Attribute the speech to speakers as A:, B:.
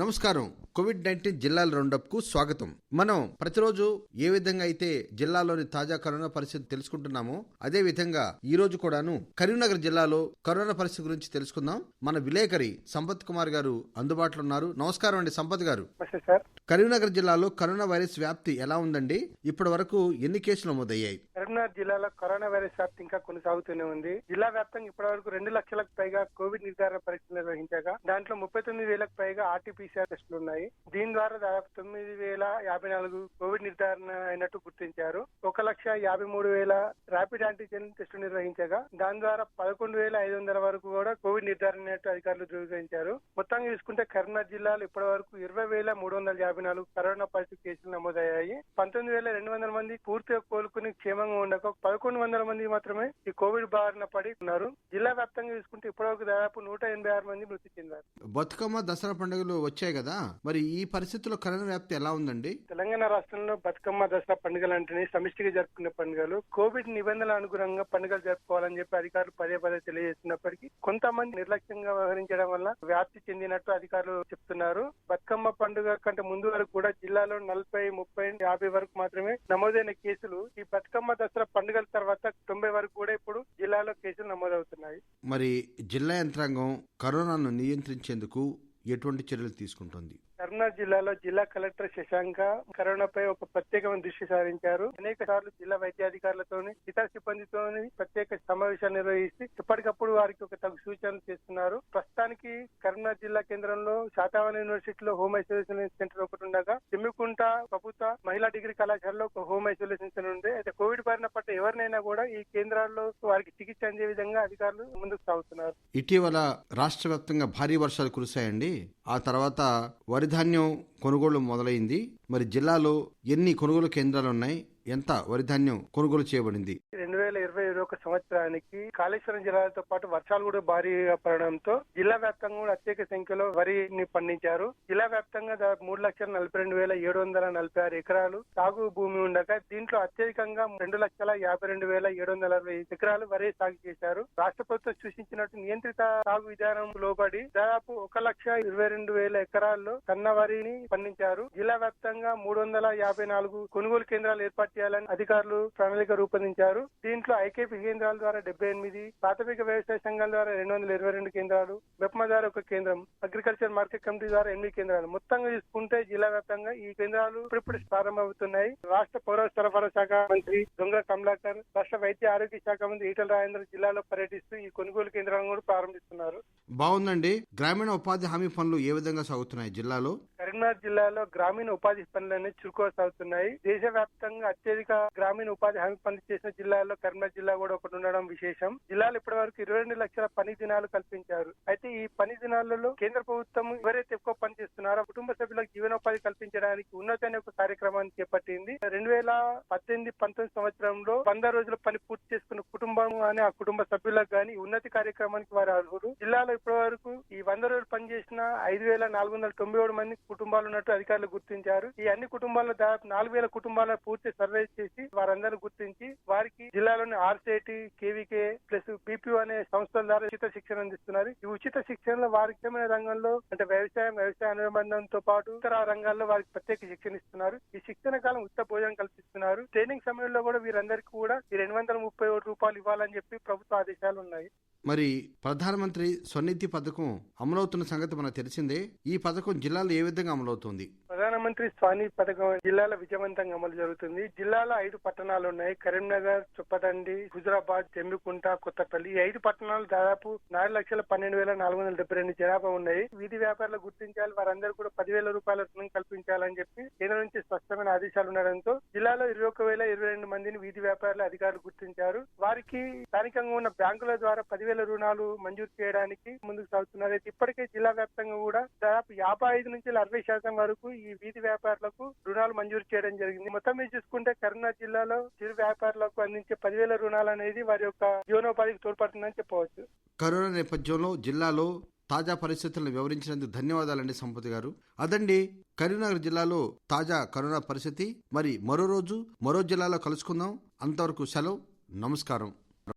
A: నమస్కారం. కోవిడ్-19 జిల్లాల రౌండప్కు స్వాగతం. మనం ప్రతిరోజు ఏ విధంగా అయితే జిల్లాలోని తాజా కరోనా పరిస్థితి తెలుసుకుంటున్నామో అదే విధంగా ఈ రోజు కూడాను కరీంనగర్ జిల్లాలో కరోనా పరిస్థితి గురించి తెలుసుకుందాం. మన విలేకరి సంపత్ కుమార్ గారు అందుబాటులో ఉన్నారు. నమస్కారం అండి సంపత్ గారు. కరీంనగర్ జిల్లాలో కరోనా వైరస్ వ్యాప్తి ఎలా ఉందండి? ఇప్పటి వరకు ఎన్ని కేసులు నమోదయ్యాయి?
B: కరీంనగర్ జిల్లాలో కరోనా వైరస్ వ్యాప్తి ఇంకా కొనసాగుతూనే ఉంది. జిల్లా వ్యాప్తంగా ఇప్పటి వరకు 2 లక్షలకు పైగా కోవిడ్ నిర్ధారణ పరీక్షలు నిర్వహించగా దాంట్లో 39,000కు పైగా ఆర్టీపీసీఆర్ టెస్టులు ఉన్నాయి. దీని ద్వారా దాదాపు 9,054 కోవిడ్ నిర్ధారణ అయినట్టు గుర్తించారు. 1,53,000 ర్యాపిడ్ యాంటీజెన్ టెస్టులు నిర్వహించగా దాని ద్వారా 11,500 వరకు కూడా కోవిడ్ నిర్ధారణ అయినట్టు అధికారులు ధృవీకరించారు. మొత్తంగా చూసుకుంటే కరీంనగర్ జిల్లాలో ఇప్పటి వరకు 20,354 కరోనా పాజిటివ్ కేసులు నమోదయ్యాయి. 19,200 మంది పూర్తిగా కోలుకుని క్షేమంగా ఉండగా 1,100 మంది మాత్రమే ఈ కోవిడ్ బారిన పడి ఉన్నారు. జిల్లా వ్యాప్తంగా చూసుకుంటే ఇప్పటివరకు దాదాపు 186 మంది మృతి చెందారు.
A: బతుకమ్మ దసరా పండుగలు వచ్చాయి కదా, మరి ఈ పరిస్థితుల్లో కరోనా వ్యాప్తి ఎలా ఉందండి?
B: తెలంగాణ రాష్ట్రంలో బతుకమ్మ దసరా పండుగలు అంటేనే సమిష్టిగా జరుపుకునే పండుగలు. కోవిడ్ నిబంధనల అనుగుణంగా పండుగలు జరుపుకోవాలని చెప్పి అధికారులు పదే తెలియజేస్తున్నప్పటికీ కొంతమంది నిర్లక్ష్యంగా వ్యవహరించడం వల్ల వ్యాప్తి చెందినట్టు అధికారులు చెప్తున్నారు. బతుకమ్మ పండుగ కంటే ముందు వరకు కూడా జిల్లాలో 40, 30, 50 వరకు మాత్రమే నమోదైన కేసులు ఈ బతుకమ్మ దసరా పండుగల తర్వాత 90 వరకు కూడా ఇప్పుడు జిల్లాలో కేసులు నమోదవుతున్నాయి.
A: మరి జిల్లా యంత్రాంగం కరోనాను నియంత్రించేందుకు ఎటువంటి చర్యలు తీసుకుంటుంది?
B: కరీంనగర్ జిల్లాలో జిల్లా కలెక్టర్ శశాంక కరోనాపై ఒక ప్రత్యేకమైన దృష్టి సారించారు. అనేక సార్లు జిల్లా వైద్యాధికారులతో ఇతర సిబ్బందితో ప్రత్యేక సమావేశాలు నిర్వహించి ఎప్పటికప్పుడు వారికి ఒక తగు సూచనలు చేస్తున్నారు. ప్రస్తుతానికి కరీంనగర్ జిల్లా కేంద్రంలో శాతవాహన యూనివర్సిటీలో హోమ్ ఐసోలేషన్ సెంటర్ ఒకటి ఉండగా తిమ్మికుంట ప్రభుత్వ మహిళా డిగ్రీ కళాశాలలో ఒక హోమ్ ఐసోలేషన్ సెంటర్ ఉంది. అయితే కోవిడ్ బారిన పట్ల ఎవరినైనా కూడా ఈ కేంద్రాల్లో వారికి చికిత్స అందే విధంగా అధికారులు ముందుకు సాగుతున్నారు.
A: ఇటీవల రాష్ట్ర వ్యాప్తంగా భారీ వర్షాలు కురిశాయండి. ఆ తర్వాత వరి ధాన్యం కొనుగోలు మొదలైంది. మరి జిల్లాలో ఎన్ని కొనుగోలు కేంద్రాలు ఉన్నాయి? ఎంత వరి ధాన్యం కొనుగోలు చేయబడింది?
B: 2020-21 సంవత్సరానికి కాళేశ్వరం జిల్లాలతో పాటు వర్షాలు కూడా భారీగా పడడంతో జిల్లా వ్యాప్తంగా కూడా అత్యధిక సంఖ్యలో వరిని పండించారు. జిల్లా వ్యాప్తంగా 3,42,746 ఎకరాలు సాగు భూమి ఉండగా దీంట్లో అత్యధికంగా 2,52,760 ఎకరాలు వరి సాగు చేశారు. రాష్ట్ర ప్రభుత్వం సూచించినట్టు నియంత్రిత సాగు విధానం లోబడి దాదాపు 1,22,000 ఎకరాల్లో సన్న వరిని పండించారు. జిల్లా వ్యాప్తంగా 354 కొనుగోలు కేంద్రాలు ఏర్పాటు చేయాలని అధికారులు ప్రణాళిక రూపొందించారు. దీంట్లో ఐకేపీ కేంద్రాల ద్వారా 78, ప్రాథమిక వ్యవసాయ సంఘాల ద్వారా 222 కేంద్రాలు, మెప్మా ద్వారా 1 కేంద్రం, అగ్రికల్చర్ మార్కెట్ కమిటీ ద్వారా 8 కేంద్రాలు. మొత్తంగా చూసుకుంటే జిల్లా వ్యాప్తంగా ఈ కేంద్రాలు ఇప్పుడు ప్రారంభమవుతున్నాయి. రాష్ట్ర పౌర సరఫరా శాఖ మంత్రి దొంగ కమలాకర్, రాష్ట్ర వైద్య ఆరోగ్య శాఖ మంత్రి ఈటల రాజేంద్ర జిల్లాలో పర్యటిస్తూ ఈ కొనుగోలు కేంద్రాలను కూడా ప్రారంభిస్తున్నారు.
A: బాగుందండి. గ్రామీణ ఉపాధి హామీ పనులు ఏ విధంగా సాగుతున్నాయి జిల్లాలో?
B: కరీంనగర్ జిల్లాలో గ్రామీణ ఉపాధి పనులన్నీ చురుకుగా సాగుతున్నాయి. దేశవ్యాప్తంగా అత్యధిక గ్రామీణ ఉపాధి హామీ పనులు చేసిన జిల్లాల్లో కరీంనగర్ జిల్లా కూడా ఒకటి ఉండడం విశేషం. జిల్లాలో ఇప్పటి వరకు 22 లక్షల పని దినాలు కల్పించారు. అయితే ఈ పని దినాలలో కేంద్ర ప్రభుత్వం ఎవరైతే ఎక్కువ పని చేస్తున్నారో కుటుంబ సభ్యులకు జీవనోపాధి కల్పించడానికి ఉన్నత అనే ఒక కార్యక్రమాన్ని చేపట్టింది. 2018-19 సంవత్సరంలో 100 రోజుల పని పూర్తి చేసుకున్న కుటుంబం కానీ ఆ కుటుంబ సభ్యులకు గానీ ఉన్నతి కార్యక్రమానికి వారు అర్హులు. జిల్లాలో ఇప్పటి వరకు ఈ 100 రోజులు పనిచేసిన 5,497 మంది కుటుంబాలు ఉన్నట్టు అధికారులు గుర్తించారు. ఈ అన్ని కుటుంబాల్లో దాదాపు 4,000 కుటుంబాలను పూర్తి సర్వే చేసి వారందరూ గుర్తించి వారికి జిల్లాలోని ఆర్సిఐటి, కేవీకే ప్లస్ బీపీఓ అనే సంస్థల ద్వారా ఉచిత శిక్షణ అందిస్తున్నారు. ఈ ఉచిత శిక్షణలో వారికి రంగంలో అంటే వ్యవసాయ అనుబంధంతో పాటు ఇతర రంగాల్లో వారికి ప్రత్యేక శిక్షణ ఇస్తున్నారు. ఈ శిక్షణ కాలం ఉచిత భోజనం కల్పిస్తున్నారు. ట్రైనింగ్ సమయంలో కూడా వీరందరికీ కూడా ఈ 230 రూపాయలు ఇవ్వాలని చెప్పి ప్రభుత్వ ఆదేశాలు ఉన్నాయి.
A: మరి ప్రధానమంత్రి స్వనిధి పథకం అమలవుతున్న సంగతి మనకు తెలిసిందే. ఈ పథకం జిల్లాలో ఏ విధంగా అమలవుతుంది?
B: ప్రధానమంత్రి స్వనిధి పథకం జిల్లాలో విజయవంతంగా అమలు జరుగుతుంది. జిల్లాలో 5 పట్టణాలు ఉన్నాయి. కరీంనగర్, చొప్పదండి, హుజురాబాద్, చెంబికుంట, కొత్తపల్లి. ఈ 5 పట్టణాలు దాదాపు 4,12,472 జనాభా ఉన్నాయి. వీధి వ్యాపారులు గుర్తించాలి. వారందరూ కూడా 10,000 రూపాయల రుణం కల్పించాలని చెప్పి కేంద్రం నుంచి స్పష్టమైన ఆదేశాలు ఉండడంతో జిల్లాలో 21,022 మందిని వీధి వ్యాపారులు అధికారులు గుర్తించారు. వారికి స్థానికంగా ఉన్న బ్యాంకుల ద్వారా 10,000 రుణాలు మంజూరు చేయడానికి ముందుకు సాగుతున్నారు. అయితే ఇప్పటికే జిల్లా వ్యాప్తంగా కూడా దాదాపు 55 నుంచి 60% వరకు ఈ వీధి వ్యాపారులకు రుణాలు మంజూరు చేయడం జరిగింది. మొత్తం మీద చూసుకుంటే కరీంనగర్ జిల్లాలో చిరు వ్యాపారులకు అందించే 10,000 రుణాలు అనేది వారి యొక్క జీవనోపాధికి తోడ్పడుతుందని చెప్పవచ్చు.
A: కరోనా నేపథ్యంలో జిల్లాలో తాజా పరిస్థితులను వివరించినందుకు ధన్యవాదాలండి సంపత్ గారు. అదండి కరీంనగర్ జిల్లాలో తాజా కరోనా పరిస్థితి. మరి మరో రోజు మరో జిల్లాలో కలుసుకుందాం. అంతవరకు సెలవు. నమస్కారం.